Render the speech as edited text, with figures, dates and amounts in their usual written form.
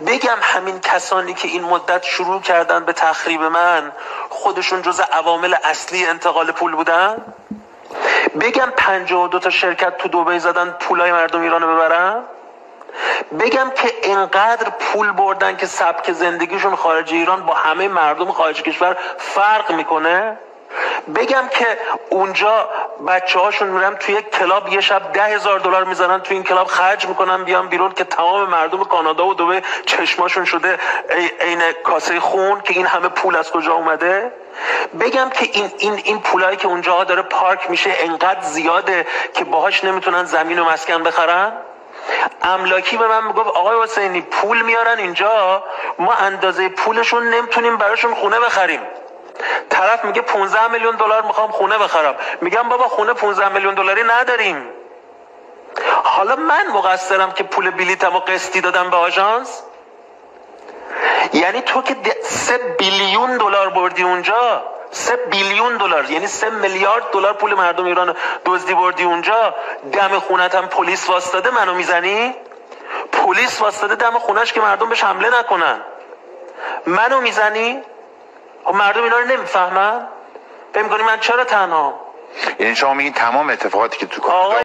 بگم همین کسانی که این مدت شروع کردن به تخریب من خودشون جز عوامل اصلی انتقال پول بودن؟ بگم 52 تا شرکت تو دبی زدن پولای مردم ایرانو ببرن؟ بگم که اینقدر پول بردن که سبک زندگیشون خارج ایران با همه مردم خارج کشور فرق میکنه؟ بگم که اونجا بچه هاشون میرن توی کلاب یه شب $10,000 میزنن توی این کلاب خرج میکنن بیان بیرون که تمام مردم کانادا و دبی چشماشون شده عین کاسه خون که این همه پول از کجا اومده؟ بگم که این پولایی که اونجا داره پارک میشه انقدر زیاده که باهاش نمیتونن زمین و مسکن بخرن؟ املاکی به من میگفت آقای حسینی پول میارن اینجا ما اندازه پولشون نمیتونیم براشون خونه بخریم. طرف میگه 15 میلیون دلار میخوام خونه بخرم. میگم بابا خونه 15 میلیون دلاری نداریم. حالا من مقصرم که پول بلیطمو قسطی دادم به آژانس؟ یعنی تو که 3 بیلیون دلار بردی اونجا، 3 بیلیون دلار یعنی 3 میلیارد دلار پول مردم ایران دزدی بردی اونجا، دم خونت هم پلیس واسطاده منو میزنی؟ پلیس واسطاده دم خونش که مردم بهش حمله نکنن، منو میزنی؟ مردم اینا رو نمیفهمن؟ فکر می‌کنی من چرا تنها؟ یعنی شما میگین تمام اتفاقاتی که تو